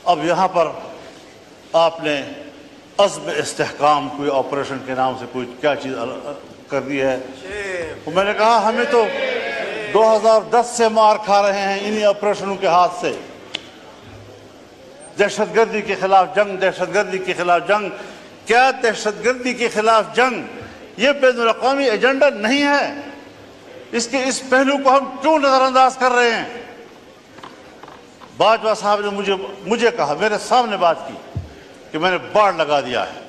اب یہاں پر آپ نے عزم استحکام کوئی آپریشن کے نام سے کوئی کیا چیز کر دی ہے. میں نے کہا ہمیں تو 2010 سے مار کھا رہے ہیں انہی آپریشنوں کے ہاتھ سے. دہشت گردی کے خلاف جنگ، دہشت گردی کے خلاف جنگ. کیا دہشت گردی کے خلاف جنگ یہ بین الاقوامی ایجنڈا نہیں ہے؟ اس کے اس پہلو کو ہم کیوں نظر انداز کر رہے ہیں؟ باجوہ صاحب نے مجھے کہا، میرے سامنے بات کی کہ میں نے باڑ لگا دیا ہے.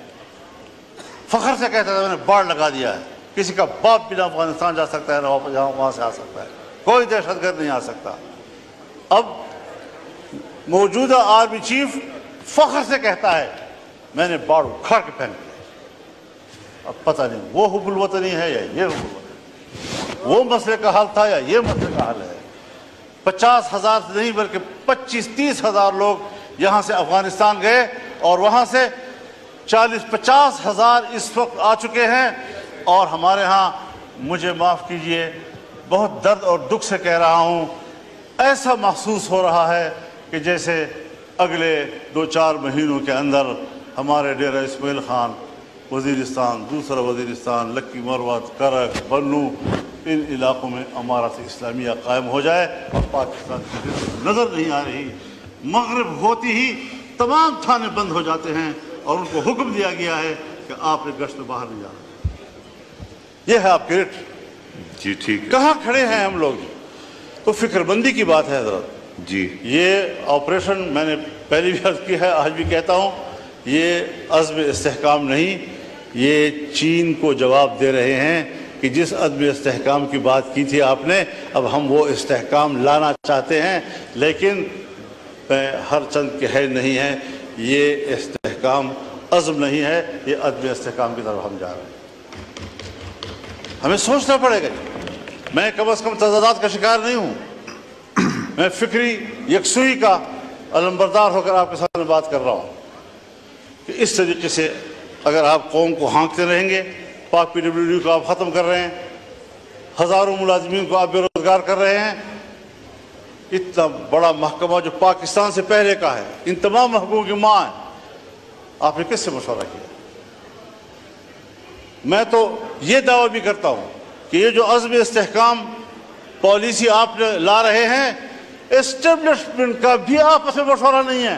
فخر سے کہتا تھا میں نے باڑ لگا دیا ہے. کسی کا باپ بھی نہ افغانستان جا سکتا ہے نہ وہاں سے آ سکتا ہے. کوئی دہشت گرد نہیں آ سکتا. اب موجودہ آرمی چیف فخر سے کہتا ہے میں نے باڑ اکھاڑ کے پھینک دیا. اب پتہ نہیں وہ حب الوطنی ہے یا یہ حب الوطنی، وہ مسئلے کا حل تھا یا یہ مسئلے کا حل ہے. 50,000 سے نہیں بلکہ 25-30 ہزار لوگ یہاں سے افغانستان گئے اور وہاں سے 40-50 ہزار اس وقت آ چکے ہیں. اور ہمارے ہاں، مجھے معاف کیجئے، بہت درد اور دکھ سے کہہ رہا ہوں، ایسا محسوس ہو رہا ہے کہ جیسے اگلے 2-4 مہینوں کے اندر ہمارے ڈیرہ اسماعیل خان، وزیرستان، دوسرا وزیرستان، لکی مروت، کرک، بنو، ان علاقوں میں امارت اسلامیہ قائم ہو جائے اور پاکستان کی نظر نہیں آ رہی. مغرب ہوتی ہی تمام تھانے بند ہو جاتے ہیں اور ان کو حکم دیا گیا ہے کہ آپ نے گشت میں باہر نہیں جانا. یہ ہے آپ کے ریٹ. جی ٹھیک ہے. کہاں کھڑے ہیں ہم لوگ؟ تو فکر بندی کی بات ہے حضرت. جی یہ آپریشن میں نے پہلی بھی عرض کی ہے، آج بھی کہتا ہوں، یہ عزم استحکام نہیں، یہ چین کو جواب دے رہے ہیں کہ جس عزم استحکام کی بات کی تھی آپ نے، اب ہم وہ استحکام لانا چاہتے ہیں. لیکن ہر چند کے ہے نہیں ہے، یہ استحکام عزم نہیں ہے، یہ عزم استحکام کی طرف ہم جا رہے ہیں. ہمیں سوچنا پڑے گا. میں کم از کم تضادات کا شکار نہیں ہوں. میں فکری یکسوئی کا علمبردار ہو کر آپ کے سامنے بات کر رہا ہوں کہ اس طریقے سے اگر آپ قوم کو ہانکتے رہیں گے، پاک PWD کو آپ ختم کر رہے ہیں، ہزاروں ملازمین کو آپ بے روزگار کر رہے ہیں. اتنا بڑا محکمہ جو پاکستان سے پہلے کا ہے، ان تمام محکموں کی ماں ہے، آپ نے کس سے مشورہ کیا؟ میں تو یہ دعویٰ بھی کرتا ہوں کہ یہ جو عزم استحکام پالیسی آپ لا رہے ہیں، اسٹیبلشمنٹ کا بھی آپس میں مشورہ نہیں ہے.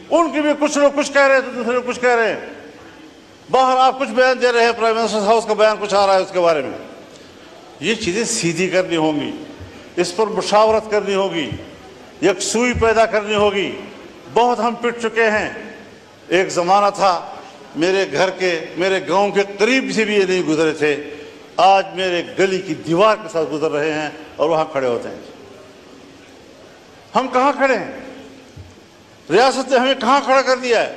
ان کی بھی کچھ لوگ کچھ کہہ رہے ہیں تو دوسرے لوگ کچھ کہہ رہے ہیں. باہر آپ کچھ بیان دے رہے ہیں، پرائم منسٹر ہاؤس کا بیان کچھ آ رہا ہے اس کے بارے میں. یہ چیزیں سیدھی کرنی ہوں گی، اس پر مشاورت کرنی ہوگی، یکسوئی پیدا کرنی ہوگی. بہت ہم پٹ چکے ہیں. ایک زمانہ تھا میرے گھر کے، میرے گاؤں کے قریب سے بھی یہ نہیں گزرے تھے. آج میرے گلی کی دیوار کے ساتھ گزر رہے ہیں اور وہاں کھڑے ہوتے ہیں. ہم کہاں کھڑے ہیں؟ ریاست نے ہمیں کہاں کھڑا کر دیا ہے؟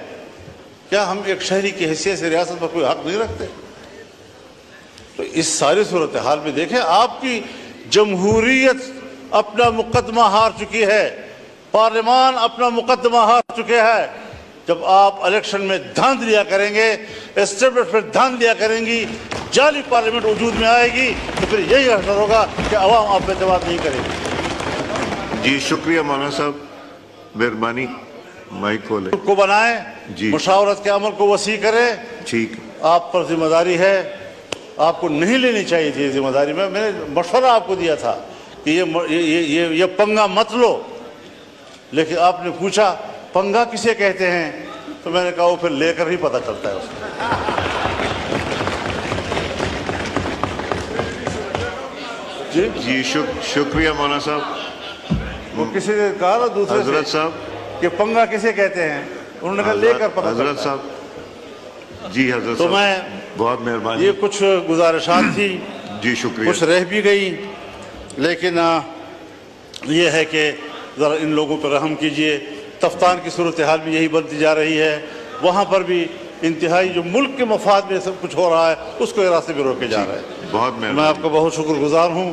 کیا ہم ایک شہری کی حیثیت سے ریاست پر کوئی حق نہیں رکھتے؟ تو اس ساری صورتحال میں دیکھیں، آپ کی جمہوریت اپنا مقدمہ ہار چکی ہے، پارلیمان اپنا مقدمہ ہار چکے ہیں. جب آپ الیکشن میں دھاندلیاں کریں گے، اسٹیبلشمنٹ دھاندلیاں کریں گی، جعلی پارلیمنٹ وجود میں آئے گی، تو پھر یہی اثر ہوگا کہ عوام آپ پہ اعتماد نہیں کرے گی. جی شکریہ مولانا صاحب، مہربانی مائک کھولیں. کو بنائیں، جی مشاورت کے عمل کو وسیع کریں. ٹھیک. آپ پر ذمہ داری ہے، آپ کو نہیں لینی چاہیے تھی ذمہ داری. میں نے مشورہ آپ کو دیا تھا کہ یہ پنگا مت لو، لیکن آپ نے پوچھا پنگا کسے کہتے ہیں، تو میں نے کہا وہ پھر لے کر ہی پتہ چلتا ہے اس کو. جی شکریہ مولانا صاحب. وہ کسی نے کہا نا دوسرے حضرت صاحب کہ پنگا کسے کہتے ہیں، انہوں نے کہا لے کر پتہ حضرت چلتا ہے. صاحب جی حضرت تو صاحب میں بہت مہربانی. یہ کچھ گزارشات تھی، جی شکریہ. کچھ رہ بھی گئی، لیکن یہ ہے کہ ذرا ان لوگوں پر رحم کیجئے. تفتان کی صورتحال بھی یہی بنتی جا رہی ہے. وہاں پر بھی انتہائی جو ملک کے مفاد میں سب کچھ ہو رہا ہے، اس کو راستے میں روکے جا رہے ہیں. بہت مہربانی. میں آپ کا بہت شکر گزار ہوں.